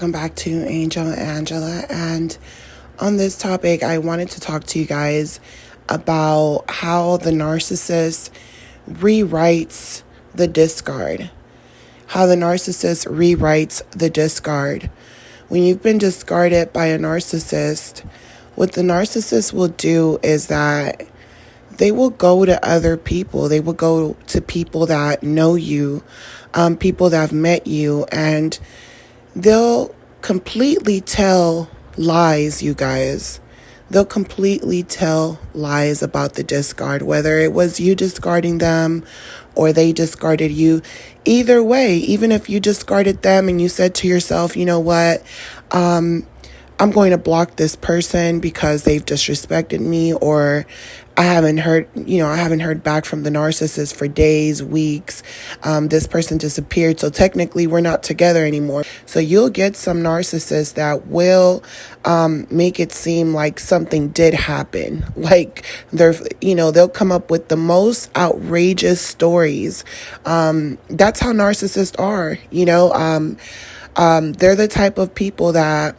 welcome back to Angel and Angela. And on this topic, I wanted to talk to you guys about how the narcissist rewrites the discard. How the narcissist rewrites the discard. When you've been discarded by a narcissist, what the narcissist will do is that they will go to other people. They will go to people that know you, people that have met you, and they'll completely tell lies, you guys. They'll completely tell lies about the discard, whether it was you discarding them or they discarded you. Either way, even if you discarded them and you said to yourself, you know what, I'm going to block this person because they've disrespected me, or I haven't heard back from the narcissist for days, weeks. This person disappeared, so technically we're not together anymore. So you'll get some narcissists that will make it seem like something did happen. Like they'll come up with the most outrageous stories. That's how narcissists are. They're the type of people that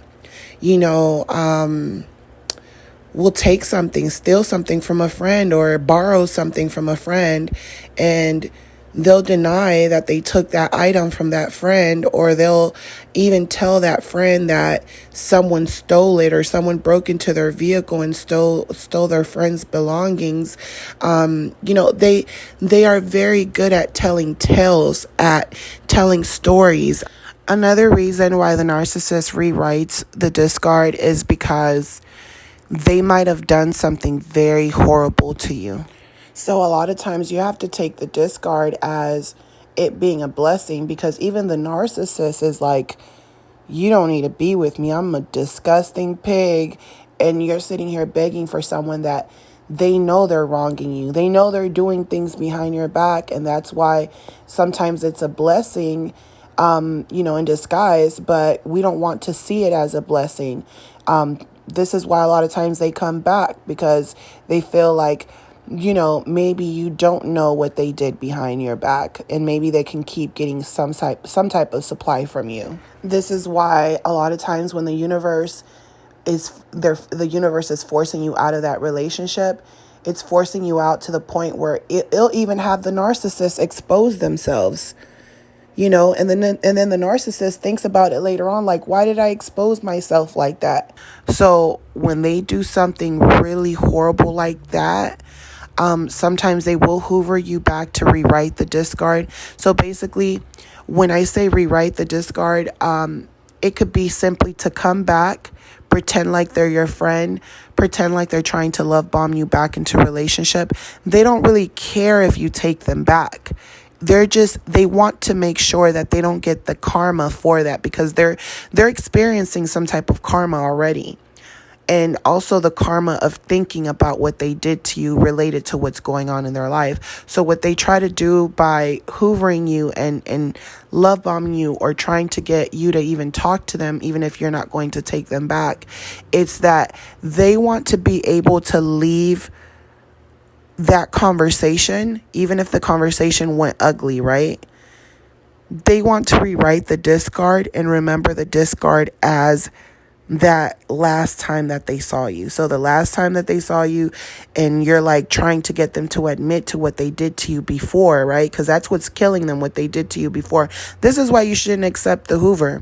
will take something, steal something from a friend or borrow something from a friend, and they'll deny that they took that item from that friend, or they'll even tell that friend that someone stole it or someone broke into their vehicle and stole their friend's belongings. They are very good at telling tales, at telling stories. Another reason why the narcissist rewrites the discard is because they might have done something very horrible to you. So a lot of times you have to take the discard as it being a blessing, because even the narcissist is like, you don't need to be with me. I'm a disgusting pig. And you're sitting here begging for someone that they know they're wronging you. They know they're doing things behind your back. And that's why sometimes it's a blessing, in disguise, but we don't want to see it as a blessing. This is why a lot of times they come back, because they feel like, maybe you don't know what they did behind your back, and maybe they can keep getting some type of supply from you. This is why a lot of times when the universe is forcing you out of that relationship, it's forcing you out to the point where it'll even have the narcissist expose themselves. And then the narcissist thinks about it later on, like, why did I expose myself like that? So when they do something really horrible like that, sometimes they will hoover you back to rewrite the discard. So basically, when I say rewrite the discard, it could be simply to come back, pretend like they're your friend, pretend like they're trying to love bomb you back into a relationship. They don't really care if you take them back. They want to make sure that they don't get the karma for that, because they're experiencing some type of karma already. And also the karma of thinking about what they did to you related to what's going on in their life. So what they try to do by hoovering you and love bombing you, or trying to get you to even talk to them, even if you're not going to take them back, it's that they want to be able to leave that conversation, even if the conversation went ugly, right? They want to rewrite the discard and remember the discard as that last time that they saw you. So the last time that they saw you, and you're like trying to get them to admit to what they did to you before, right? Because that's what's killing them, what they did to you before. This is why you shouldn't accept the Hoover,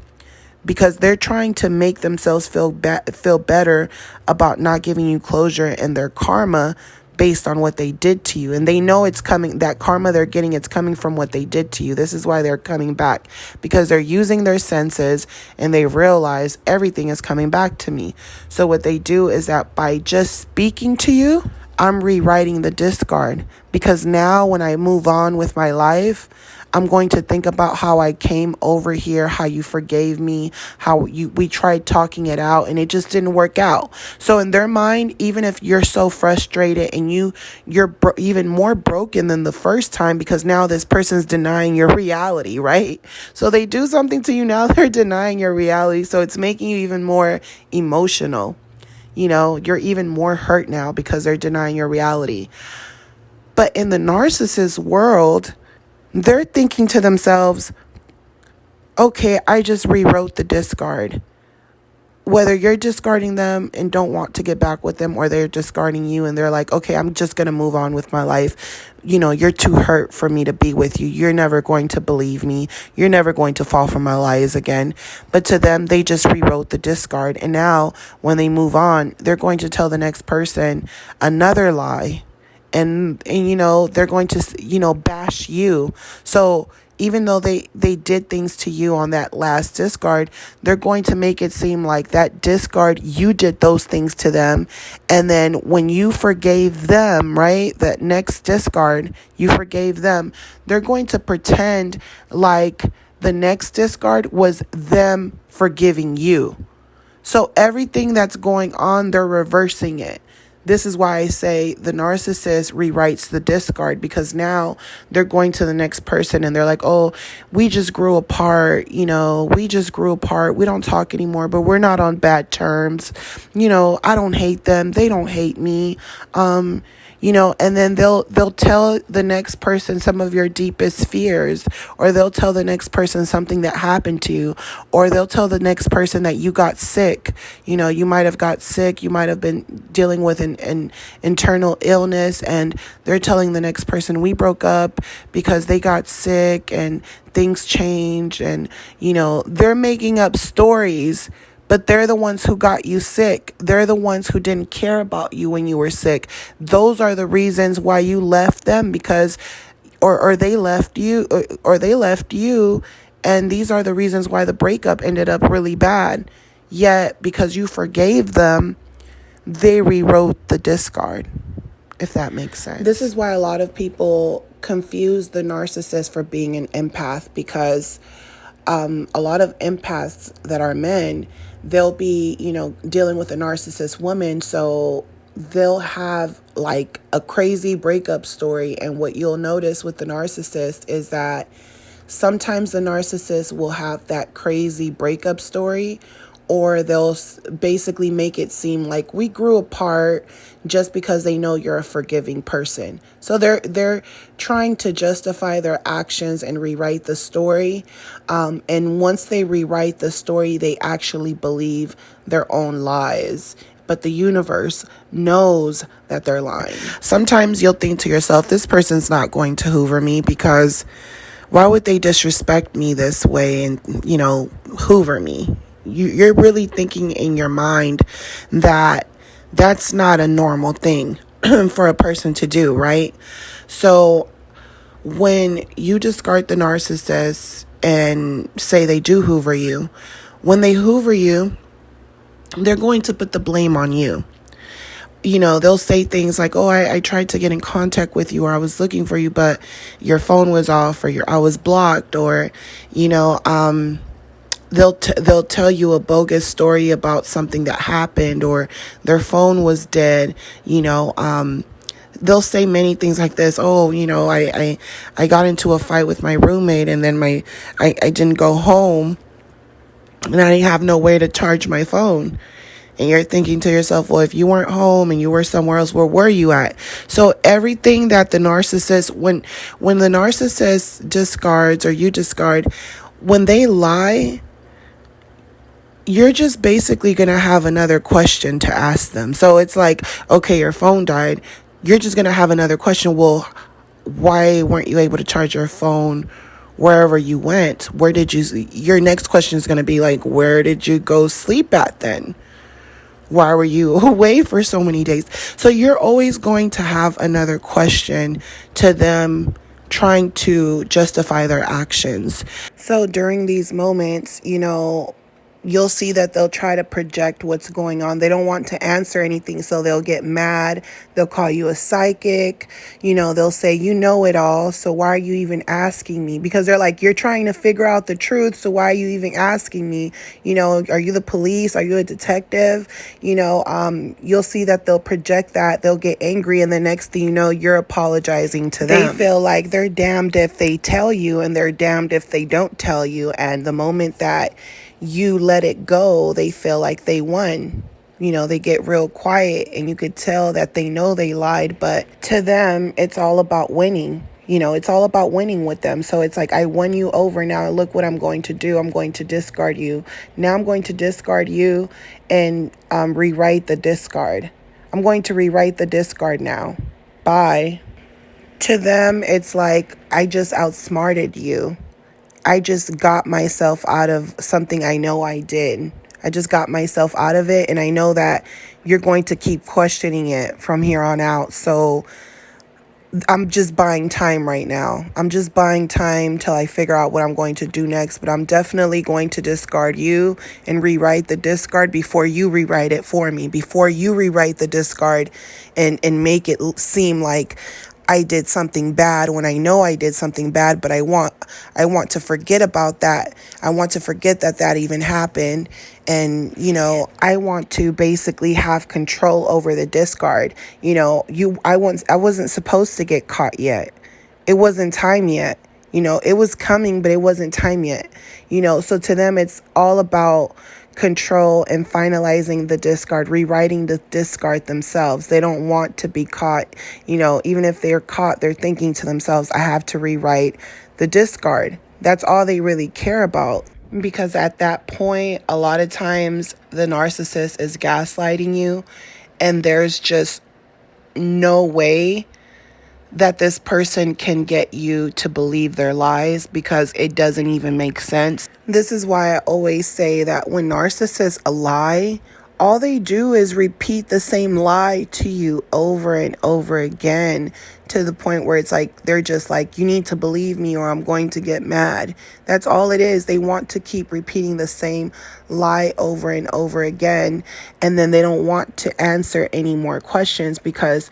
because they're trying to make themselves feel better about not giving you closure and their karma based on what they did to you. And they know it's coming, that karma they're getting, it's coming from what they did to you. This is why they're coming back, because they're using their senses and they realize everything is coming back to me. So what they do is that by just speaking to you, I'm rewriting the discard, because now when I move on with my life, I'm going to think about how I came over here, how you forgave me, we tried talking it out and it just didn't work out. So in their mind, even if you're so frustrated and you're even more broken than the first time, because now this person's denying your reality, right? So they do something to you, now they're denying your reality. So it's making you even more emotional. You're even more hurt now because they're denying your reality. But in the narcissist world, they're thinking to themselves, okay, I just rewrote the discard. Whether you're discarding them and don't want to get back with them, or they're discarding you and they're like, okay, I'm just going to move on with my life. You're too hurt for me to be with you. You're never going to believe me. You're never going to fall for my lies again. But to them, they just rewrote the discard. And now when they move on, they're going to tell the next person another lie. And they're going to bash you. So even though they did things to you on that last discard, they're going to make it seem like that discard, you did those things to them. And then when you forgave them, right, that next discard, you forgave them, they're going to pretend like the next discard was them forgiving you. So everything that's going on, they're reversing it. This is why I say the narcissist rewrites the discard, because now they're going to the next person and they're like, oh, we just grew apart. We just grew apart. We don't talk anymore, but we're not on bad terms. I don't hate them. They don't hate me. And then they'll tell the next person some of your deepest fears, or they'll tell the next person something that happened to you, or they'll tell the next person that you got sick. You might have got sick. You might have been dealing with an internal illness, and they're telling the next person, we broke up because they got sick and things changed, and they're making up stories. But they're the ones who got you sick. They're the ones who didn't care about you when you were sick. Those are the reasons why you left them, because, or they left you, or they left you. And these are the reasons why the breakup ended up really bad. Yet, because you forgave them, they rewrote the discard, if that makes sense. This is why a lot of people confuse the narcissist for being an empath, because a lot of empaths that are men, they'll be, dealing with a narcissist woman. So they'll have like a crazy breakup story. And what you'll notice with the narcissist is that sometimes the narcissist will have that crazy breakup story, or they'll basically make it seem like we grew apart, just because they know you're a forgiving person. So they're trying to justify their actions and rewrite the story. And once they rewrite the story, they actually believe their own lies. But the universe knows that they're lying. Sometimes you'll think to yourself, this person's not going to hoover me, because why would they disrespect me this way and, hoover me? You're really thinking in your mind that that's not a normal thing for a person to do, right? So when you discard the narcissist and say they do hoover you, when they hoover you, they're going to put the blame on you. They'll say things like, oh, I tried to get in contact with you, or I was looking for you, but your phone was off, or I was blocked, or, they'll tell you a bogus story about something that happened, or their phone was dead. They'll say many things like this. Oh, I got into a fight with my roommate, and then I didn't go home, and I didn't have nowhere to charge my phone. And you're thinking to yourself, well, if you weren't home and you were somewhere else, where were you at? So everything that the narcissist, when the narcissist discards, or you discard, when they lie, you're just basically going to have another question to ask them. So it's like, okay, your phone died. You're just going to have another question. Well, why weren't you able to charge your phone wherever you went? Your next question is going to be like, where did you go sleep at then? Why were you away for so many days? So you're always going to have another question to them, trying to justify their actions. So during these moments, you'll see that they'll try to project what's going on. They don't want to answer anything, so they'll get mad. They'll call you a psychic. They'll say, you know it all, so why are you even asking me? Because they're like, you're trying to figure out the truth, so why are you even asking me? Are you the police? Are you a detective? You'll see that they'll project that. They'll get angry, and the next thing you know, you're apologizing to them. They feel like they're damned if they tell you, and they're damned if they don't tell you. And the moment that you let it go, they feel like they won. They get real quiet, and you could tell that they know they lied, but to them, it's all about winning. It's all about winning with them. So it's like, I won you over. Now look what I'm going to do. I'm going to discard you. Now I'm going to discard you and rewrite the discard. I'm going to rewrite the discard now. Bye. To them, it's like, I just outsmarted you. I just got myself out of something I know I did. I just got myself out of it, and I know that you're going to keep questioning it from here on out. So I'm just buying time right now. I'm just buying time till I figure out what I'm going to do next. But I'm definitely going to discard you and rewrite the discard before you rewrite it for me. Before you rewrite the discard and make it seem like I did something bad when I know I did something bad, but I want to forget about that. I want to forget that even happened. And, I want to basically have control over the discard. I wasn't supposed to get caught yet. It wasn't time yet. It was coming, but it wasn't time yet. So to them, it's all about control and finalizing the discard, rewriting the discard themselves. They don't want to be caught. Even if they're caught, they're thinking to themselves, I have to rewrite the discard. That's all they really care about. Because at that point, a lot of times the narcissist is gaslighting you, and there's just no way that this person can get you to believe their lies, because it doesn't even make sense. This is why I always say that when narcissists lie, all they do is repeat the same lie to you over and over again, to the point where it's like, they're just like, you need to believe me or I'm going to get mad. That's all it is. They want to keep repeating the same lie over and over again. And then they don't want to answer any more questions, because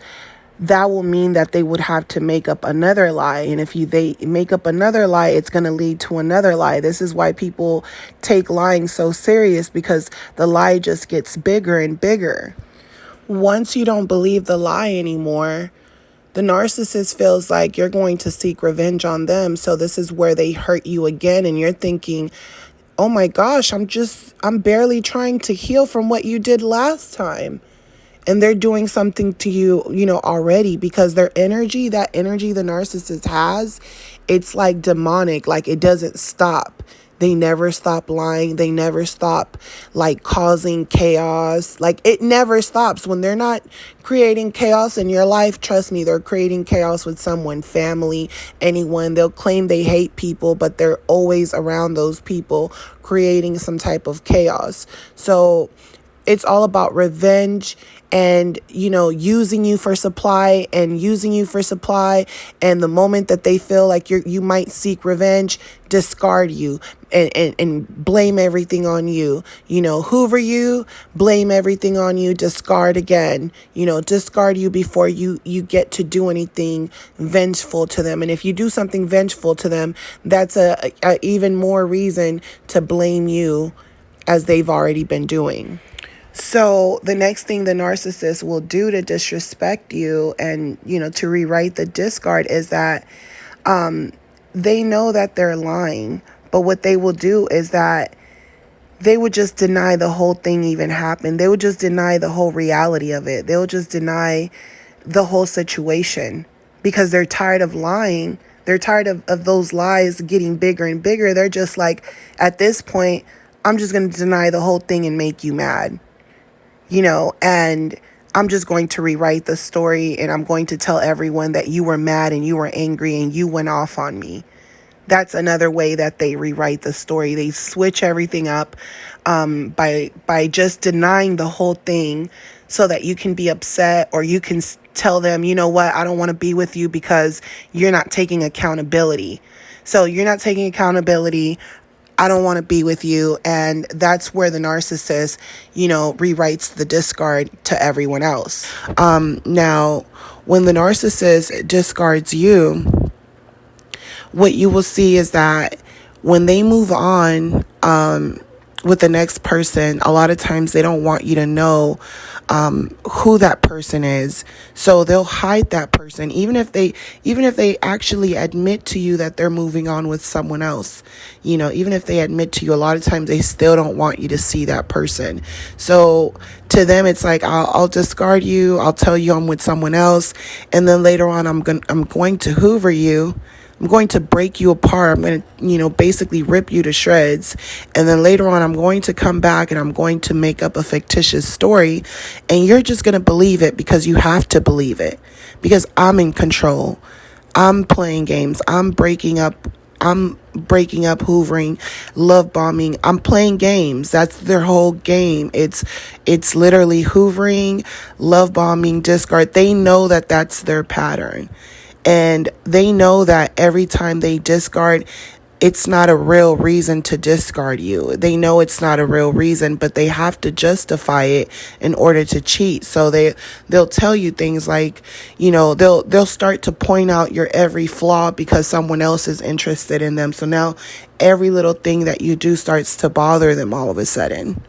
that will mean that they would have to make up another lie. And if they make up another lie, it's going to lead to another lie. This is why people take lying so serious, because the lie just gets bigger and bigger. Once you don't believe the lie anymore, the narcissist feels like you're going to seek revenge on them. So this is where they hurt you again. And you're thinking, oh my gosh, I'm barely trying to heal from what you did last time. And they're doing something to you, already, because their energy, that energy the narcissist has, it's like demonic. Like, it doesn't stop. They never stop lying. They never stop like causing chaos. Like, it never stops. When they're not creating chaos in your life, trust me, they're creating chaos with someone, family, anyone. They'll claim they hate people, but they're always around those people creating some type of chaos. So it's all about revenge and, using you for supply and using you for supply. And the moment that they feel like you might seek revenge, discard you and blame everything on you. Hoover you, blame everything on you, discard again. Discard you before you get to do anything vengeful to them. And if you do something vengeful to them, that's a even more reason to blame you, as they've already been doing. So the next thing the narcissist will do to disrespect you and, to rewrite the discard is that they know that they're lying. But what they will do is that they would just deny the whole thing even happened. They would just deny the whole reality of it. They'll just deny the whole situation, because they're tired of lying. They're tired of those lies getting bigger and bigger. They're just like, at this point, I'm just going to deny the whole thing and make you mad. And I'm just going to rewrite the story, and I'm going to tell everyone that you were mad and you were angry and you went off on me. That's another way that they rewrite the story. They switch everything up by just denying the whole thing, so that you can be upset, or you can tell them, you know what, I don't want to be with you because you're not taking accountability. So you're not taking accountability. I don't want to be with you. And that's where the narcissist, rewrites the discard to everyone else. Now, when the narcissist discards you, what you will see is that when they move on, with the next person, a lot of times they don't want you to know who that person is, so they'll hide that person, even if they actually admit to you that they're moving on with someone else. Even if they admit to you, a lot of times they still don't want you to see that person. So to them, it's like, I'll discard you, I'll tell you I'm with someone else, and then later on I'm going to hoover you. I'm going to break you apart. I'm going to, basically rip you to shreds. And then later on, I'm going to come back and I'm going to make up a fictitious story. And you're just going to believe it because you have to believe it. Because I'm in control. I'm playing games. I'm breaking up, hoovering, love bombing. I'm playing games. That's their whole game. It's literally hoovering, love bombing, discard. They know that that's their pattern. And they know that every time they discard, it's not a real reason to discard you. They know it's not a real reason, but they have to justify it in order to cheat. So they'll tell you things like, they'll start to point out your every flaw because someone else is interested in them. So now every little thing that you do starts to bother them all of a sudden.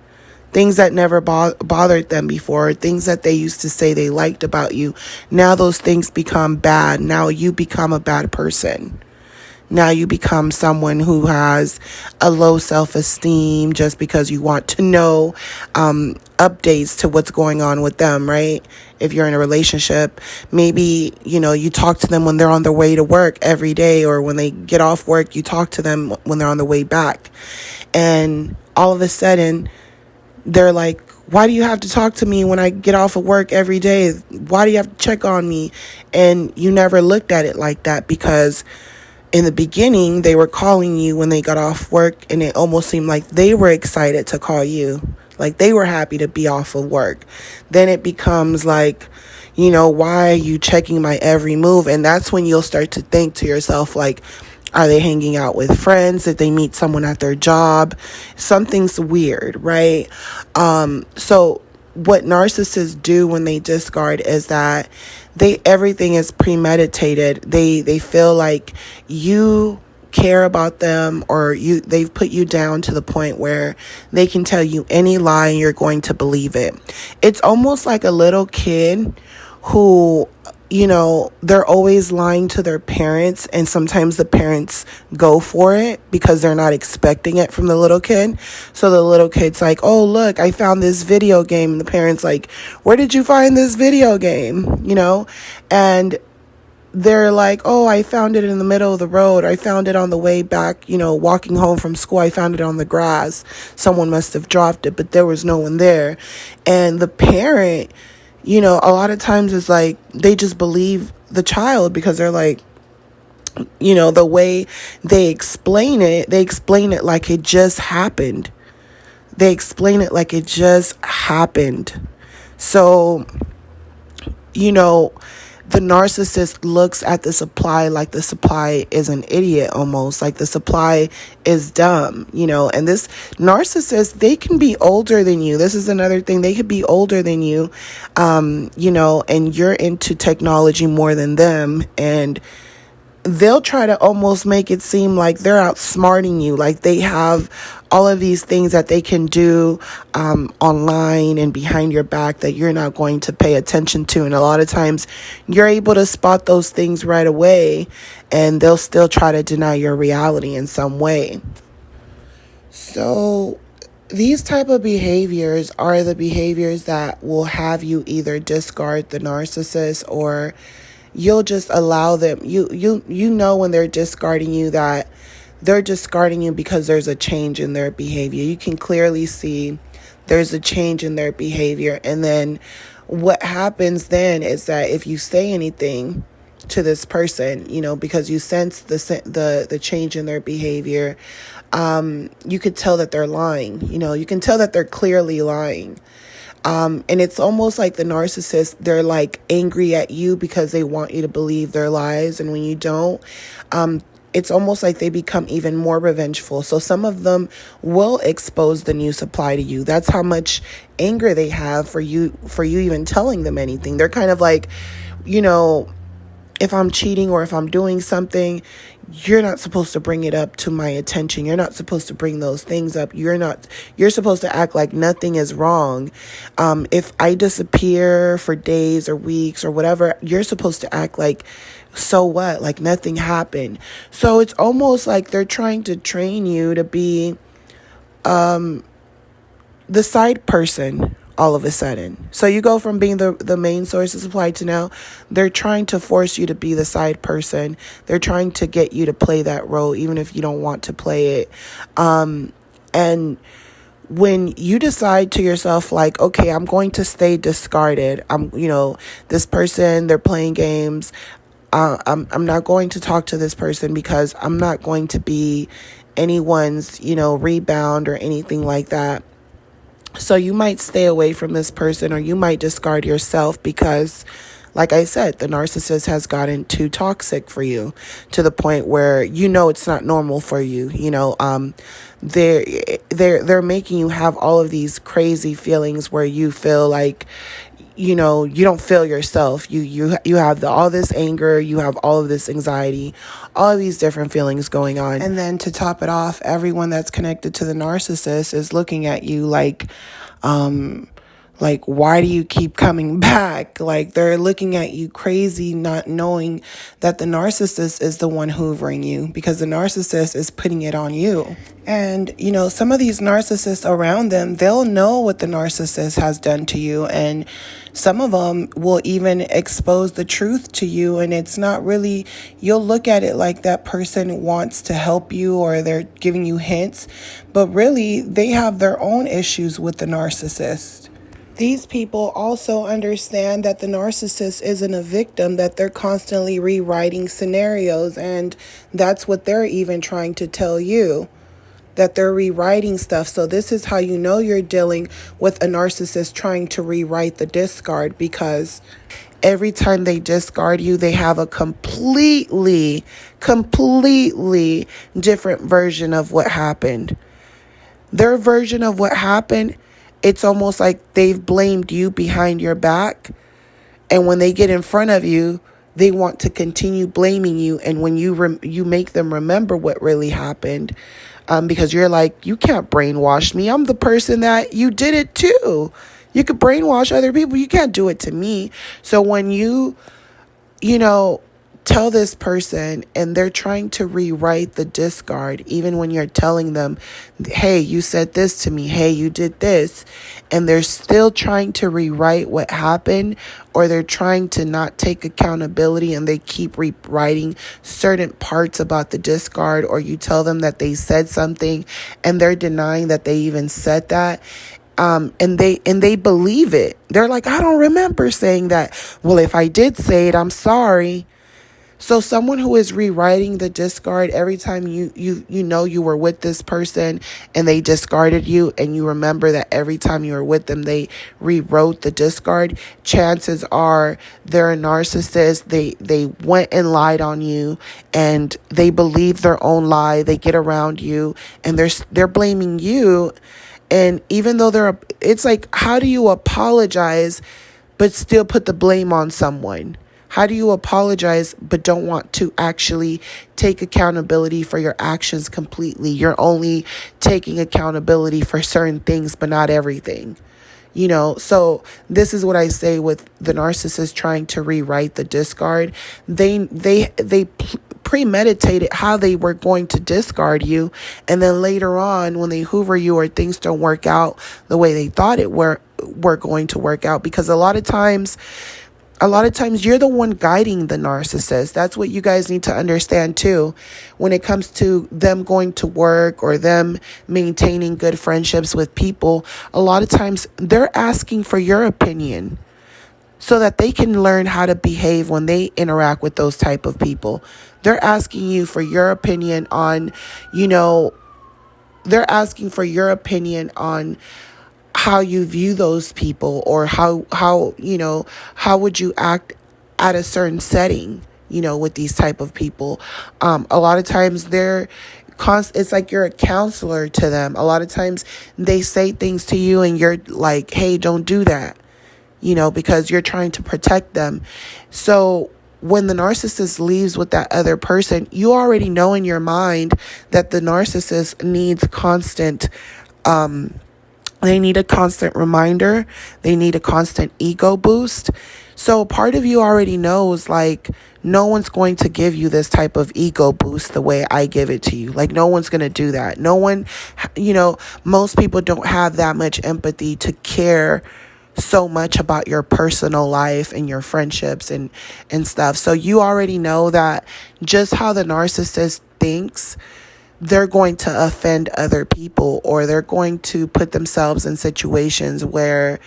Things that never bothered them before, things that they used to say they liked about you. Now those things become bad. Now you become a bad person. Now you become someone who has a low self-esteem just because you want to know updates to what's going on with them, right? If you're in a relationship, maybe, you talk to them when they're on their way to work every day, or when they get off work, you talk to them when they're on the way back. And all of a sudden, they're like, why do you have to talk to me when I get off of work every day? Why do you have to check on me? And you never looked at it like that, because in the beginning, they were calling you when they got off work, and it almost seemed like they were excited to call you. Like they were happy to be off of work. Then it becomes like, why are you checking my every move? And that's when you'll start to think to yourself, like, are they hanging out with friends? Did they meet someone at their job? Something's weird, right? So what narcissists do when they discard is that everything is premeditated. They feel like you care about them, or they've put you down to the point where they can tell you any lie and you're going to believe it. It's almost like a little kid who, they're always lying to their parents, and sometimes the parents go for it because they're not expecting it from the little kid. So the little kid's like, oh, look, I found this video game. And the parents like, where did you find this video game? And they're like, oh, I found it in the middle of the road. I found it on the way back, walking home from school. I found it on the grass. Someone must have dropped it, but there was no one there. And the parent, a lot of times it's like they just believe the child, because they're like, the way they explain it like it just happened. They explain it like it just happened. So, the narcissist looks at the supply like the supply is an idiot, almost like the supply is dumb, and this narcissist, they can be older than you. This is another thing. They could be older than you, and you're into technology more than them, and they'll try to almost make it seem like they're outsmarting you, like they have all of these things that they can do online and behind your back that you're not going to pay attention to. And a lot of times you're able to spot those things right away, and they'll still try to deny your reality in some way. So these type of behaviors are the behaviors that will have you either discard the narcissist, or you'll just allow them. You know when they're discarding you, that they're discarding you because there's a change in their behavior. You can clearly see there's a change in their behavior. And then what happens then is that if you say anything to this person, because you sense the change in their behavior, you could tell that they're lying. You can tell that they're clearly lying. And it's almost like the narcissist, they're like angry at you because they want you to believe their lies. And when you don't, it's almost like they become even more revengeful. So some of them will expose the new supply to you. That's how much anger they have for you even telling them anything. They're kind of like, if I'm cheating or if I'm doing something, you're not supposed to bring it up to my attention. You're not supposed to bring those things up. You're supposed to act like nothing is wrong. If I disappear for days or weeks or whatever, you're supposed to act like, so what? Like nothing happened. So it's almost like they're trying to train you to be the side person all of a sudden. So you go from being the main source of supply to now they're trying to force you to be the side person. They're trying to get you to play that role, even if you don't want to play it. And when you decide to yourself, like, okay, I'm going to stay discarded. This person, they're playing games. I'm not going to talk to this person because I'm not going to be anyone's, rebound or anything like that. So you might stay away from this person, or you might discard yourself because, like I said, the narcissist has gotten too toxic for you to the point where it's not normal for you. They're making you have all of these crazy feelings where you feel like you don't feel yourself. You have all this anger, you have all of this anxiety, all of these different feelings going on. And then to top it off, everyone that's connected to the narcissist is looking at you like, why do you keep coming back? Like, they're looking at you crazy, not knowing that the narcissist is the one hoovering you, because the narcissist is putting it on you. And, some of these narcissists around them, they'll know what the narcissist has done to you. And some of them will even expose the truth to you. And it's not really, you'll look at it like that person wants to help you or they're giving you hints. But really, they have their own issues with the narcissist. These people also understand that the narcissist isn't a victim, that they're constantly rewriting scenarios. And that's what they're even trying to tell you, that they're rewriting stuff. So this is how you know you're dealing with a narcissist trying to rewrite the discard, because every time they discard you, they have a completely different version of what happened. Their version of what happened, it's almost like they've blamed you behind your back. And when they get in front of you, they want to continue blaming you. And when you make them remember what really happened, because you're like, you can't brainwash me. I'm the person that you did it to. You could brainwash other people. You can't do it to me. So when you tell this person and they're trying to rewrite the discard, even when you're telling them, hey, you said this to me, hey, you did this, and they're still trying to rewrite what happened, or they're trying to not take accountability and they keep rewriting certain parts about the discard, or you tell them that they said something and they're denying that they even said that. And they believe it. They're like, I don't remember saying that. Well, if I did say it, I'm sorry. So someone who is rewriting the discard, every time you were with this person and they discarded you, and you remember that every time you were with them, they rewrote the discard, chances are they're a narcissist. They went and lied on you, and they believe their own lie. They get around you and they're blaming you. And even though it's like, how do you apologize but still put the blame on someone? How do you apologize but don't want to actually take accountability for your actions completely? You're only taking accountability for certain things, but not everything. So this is what I say with the narcissist trying to rewrite the discard. They premeditated how they were going to discard you, and then later on, when they hoover you or things don't work out the way they thought it were going to work out, because a lot of times you're the one guiding the narcissist. That's what you guys need to understand too. When it comes to them going to work or them maintaining good friendships with people, a lot of times they're asking for your opinion so that they can learn how to behave when they interact with those type of people. They're asking you for your opinion on, they're asking for your opinion on how you view those people, or how would you act at a certain setting, with these type of people. A lot of times it's like you're a counselor to them. A lot of times they say things to you and you're like, hey, don't do that, because you're trying to protect them. So when the narcissist leaves with that other person, you already know in your mind that the narcissist needs they need a constant reminder. They need a constant ego boost. So part of you already knows, like, no one's going to give you this type of ego boost the way I give it to you. Like, no one's going to do that. No one, most people don't have that much empathy to care so much about your personal life and your friendships and stuff. So you already know that just how the narcissist thinks, they're going to offend other people, or they're going to put themselves in situations where,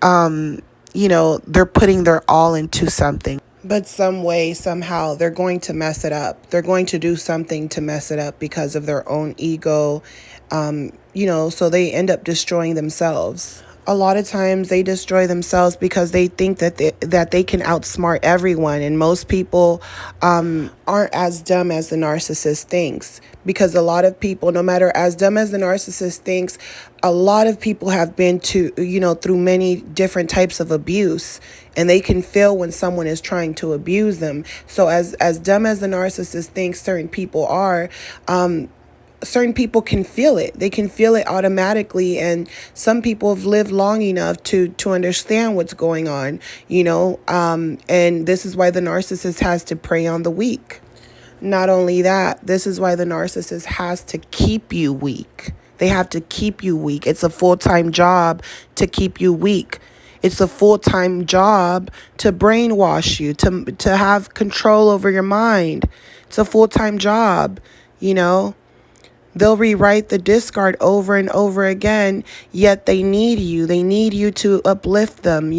they're putting their all into something. But some way, somehow, they're going to mess it up. They're going to do something to mess it up because of their own ego, so they end up destroying themselves. A lot of times they destroy themselves because they think that they can outsmart everyone. And most people aren't as dumb as the narcissist thinks. Because a lot of people, no matter as dumb as the narcissist thinks, a lot of people have been through many different types of abuse. And they can feel when someone is trying to abuse them. So as dumb as the narcissist thinks certain people are, certain people can feel it. They can feel it automatically. And some people have lived long enough to understand what's going on, and this is why the narcissist has to prey on the weak. Not only that, this is why the narcissist has to keep you weak. They have to keep you weak. It's a full-time job to keep you weak. It's a full-time job to brainwash you, to have control over your mind. It's a full-time job, They'll rewrite the discard over and over again, yet they need you. They need you to uplift them,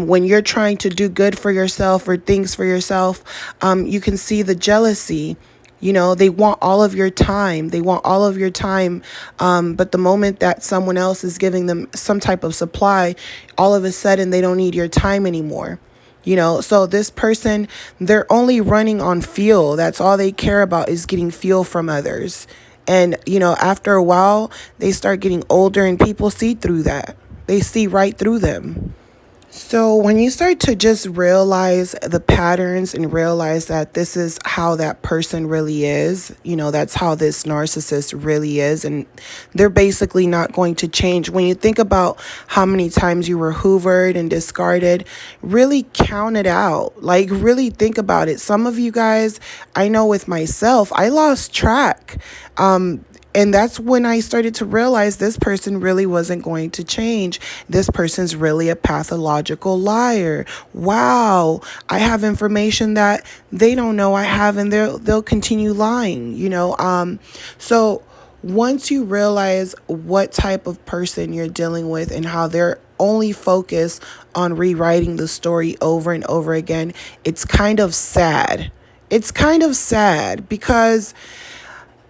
When you're trying to do good for yourself or things for yourself, you can see the jealousy. They want all of your time. They want all of your time. But the moment that someone else is giving them some type of supply, all of a sudden they don't need your time anymore. So this person, they're only running on fuel. That's all they care about, is getting fuel from others. And, after a while, they start getting older and people see through that. They see right through them. So when you start to just realize the patterns and realize that this is how that person really is, that's how this narcissist really is, and they're basically not going to change. When you think about how many times you were hoovered and discarded, really count it out. Like, really think about it. Some of you guys, I know with myself, I lost track. And that's when I started to realize this person really wasn't going to change. This person's really a pathological liar. Wow, I have information that they don't know I have, and they'll continue lying, So once you realize what type of person you're dealing with and how they're only focused on rewriting the story over and over again, it's kind of sad. It's kind of sad because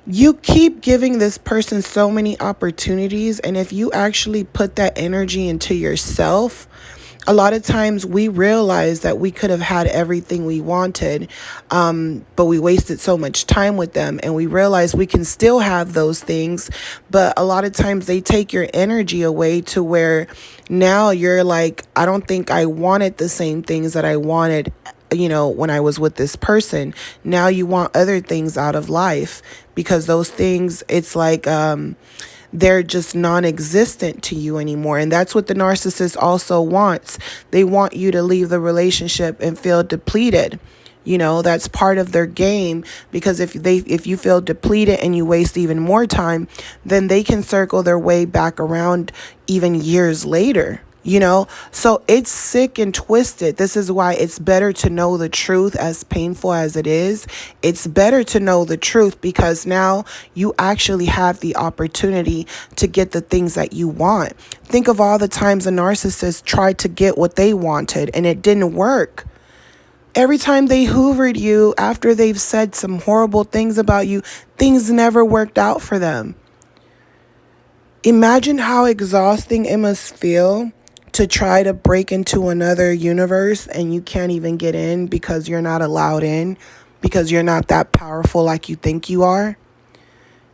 you keep giving this person so many opportunities, and if you actually put that energy into yourself, a lot of times we realize that we could have had everything we wanted, but we wasted so much time with them, and we realize we can still have those things, but a lot of times they take your energy away to where now you're like, I don't think I wanted the same things that I wanted when I was with this person. Now you want other things out of life because those things, it's like they're just non-existent to you anymore. And that's what the narcissist also wants. They want you to leave the relationship and feel depleted. That's part of their game, because if you feel depleted and you waste even more time, then they can circle their way back around even years later. So it's sick and twisted. This is why it's better to know the truth, as painful as it is. It's better to know the truth because now you actually have the opportunity to get the things that you want. Think of all the times a narcissist tried to get what they wanted and it didn't work. Every time they hoovered you after they've said some horrible things about you, things never worked out for them. Imagine how exhausting it must feel to try to break into another universe and you can't even get in because you're not allowed in, because you're not that powerful like you think you are.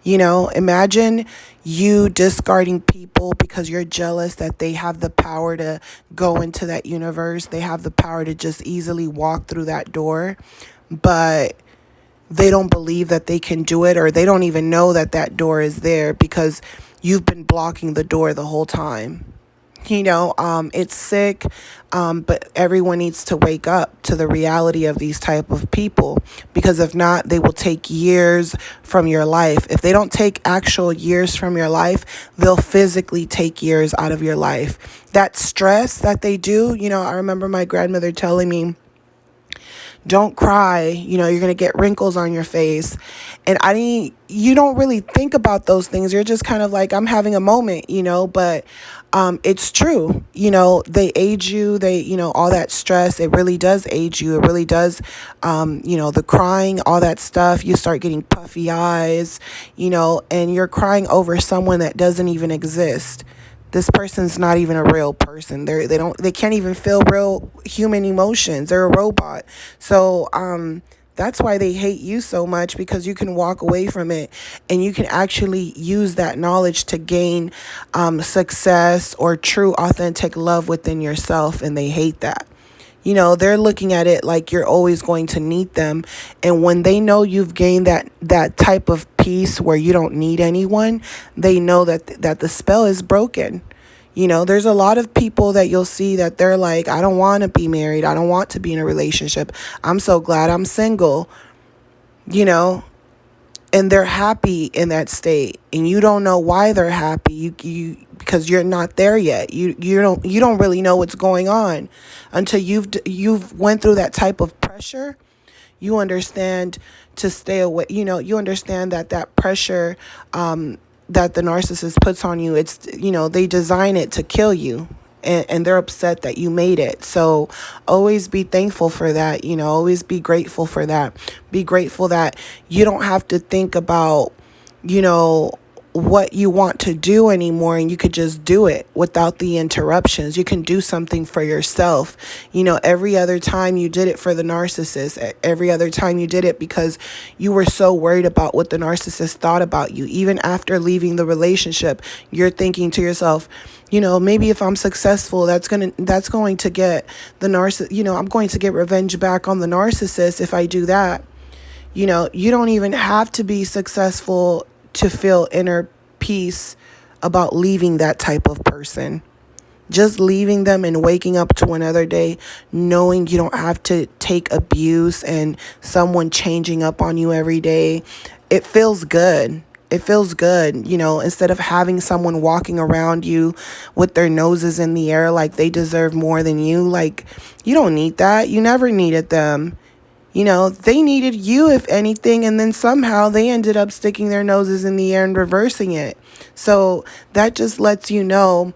Imagine you discarding people because you're jealous that they have the power to go into that universe. They have the power to just easily walk through that door, but they don't believe that they can do it, or they don't even know that that door is there because you've been blocking the door the whole time. It's sick, but everyone needs to wake up to the reality of these type of people, because if not, they will take years from your life. If they don't take actual years from your life, they'll physically take years out of your life. That stress that they do, I remember my grandmother telling me, don't cry, you're going to get wrinkles on your face. And you don't really think about those things. You're just kind of like, I'm having a moment, but it's true. They age you, all that stress, it really does age you. It really does, the crying, all that stuff, you start getting puffy eyes, and you're crying over someone that doesn't even exist. This person's not even a real person. They can't even feel real human emotions. They're a robot. So that's why they hate you so much, because you can walk away from it and you can actually use that knowledge to gain success or true authentic love within yourself, and they hate that. They're looking at it like you're always going to need them. And when they know you've gained that type of peace where you don't need anyone, they know that the spell is broken. There's a lot of people that you'll see that they're like, I don't want to be married. I don't want to be in a relationship. I'm so glad I'm single, and they're happy in that state, and you don't know why they're happy. You because you're not there yet. You don't really know what's going on until you've went through that type of pressure. You understand to stay away. You understand that pressure that the narcissist puts on you, it's, they design it to kill you. And they're upset that you made it. So always be thankful for that. Always be grateful for that. Be grateful that you don't have to think about, what you want to do anymore, and you could just do it without the interruptions. You can do something for yourself. Every other time you did it for the narcissist, every other time you did it because you were so worried about what the narcissist thought about you. Even after leaving the relationship, you're thinking to yourself, maybe if I'm successful, that's going to get the narcissist, I'm going to get revenge back on the narcissist if I do that. You don't even have to be successful to feel inner peace about leaving that type of person. Just leaving them and waking up to another day knowing you don't have to take abuse and someone changing up on you every day. It feels good. It feels good, instead of having someone walking around you with their noses in the air like they deserve more than you. Like, you don't need that. You never needed them. They needed you, if anything, and then somehow they ended up sticking their noses in the air and reversing it. So that just lets you know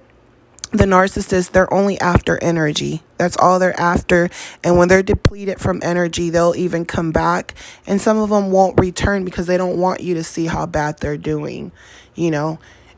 the narcissist, they're only after energy. That's all they're after. And when they're depleted from energy, they'll even come back. And some of them won't return because they don't want you to see how bad they're doing,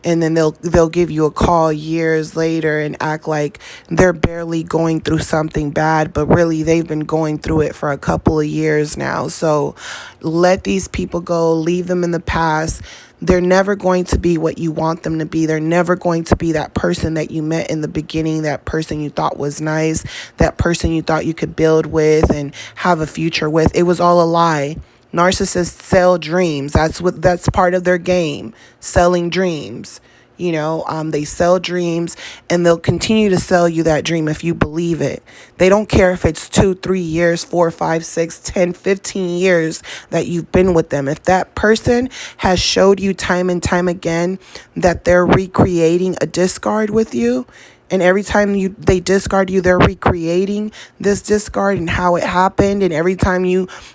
And then they'll give you a call years later and act like they're barely going through something bad, but really they've been going through it for a couple of years now. So let these people go, leave them in the past. They're never going to be what you want them to be. They're never going to be that person that you met in the beginning, that person you thought was nice, that person you thought you could build with and have a future with. It was all a lie. Narcissists sell dreams. That's part of their game, selling dreams. They sell dreams, and they'll continue to sell you that dream if you believe it. They don't care if it's 2, 3 years, 4, 5, 6, 10, 15 years that you've been with them. If that person has showed you time and time again that they're recreating a discard with you, and every time they discard you, they're recreating this discard and how it happened. And every time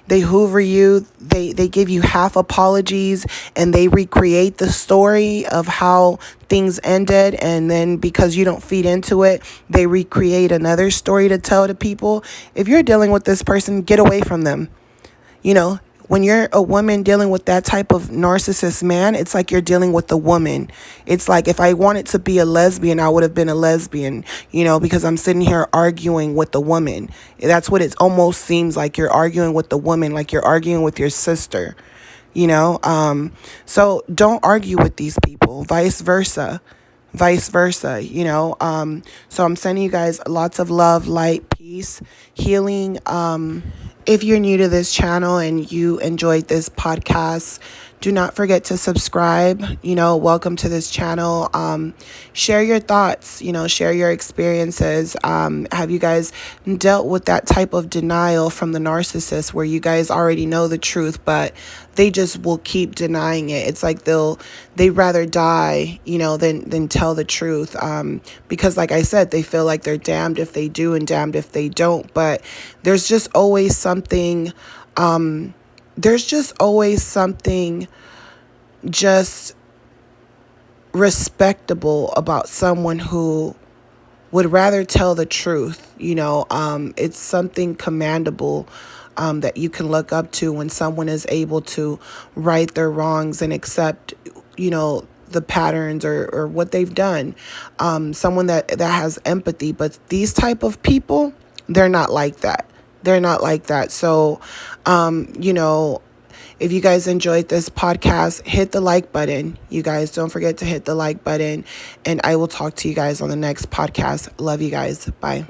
they hoover you, they give you half apologies, and they recreate the story of how things ended. And then because you don't feed into it, they recreate another story to tell to people. If you're dealing with this person, get away from them. When you're a woman dealing with that type of narcissist man, it's like you're dealing with a woman. It's like if I wanted to be a lesbian, I would have been a lesbian, because I'm sitting here arguing with the woman. That's what it almost seems like. You're arguing with the woman, like you're arguing with your sister. So don't argue with these people, vice versa. So I'm sending you guys lots of love, light, peace, healing. If you're new to this channel and you enjoyed this podcast, do not forget to subscribe. Welcome to this channel. Share your thoughts, share your experiences. Have you guys dealt with that type of denial from the narcissist where you guys already know the truth, but they just will keep denying it? It's like they'd rather die, than tell the truth. Because like I said, they feel like they're damned if they do and damned if they don't. But there's just always something, just respectable about someone who would rather tell the truth. It's something commendable that you can look up to when someone is able to right their wrongs and accept, the patterns or what they've done. Someone that has empathy. But these type of people, they're not like that. So, if you guys enjoyed this podcast, hit the like button. You guys don't forget to hit the like button. And I will talk to you guys on the next podcast. Love you guys. Bye.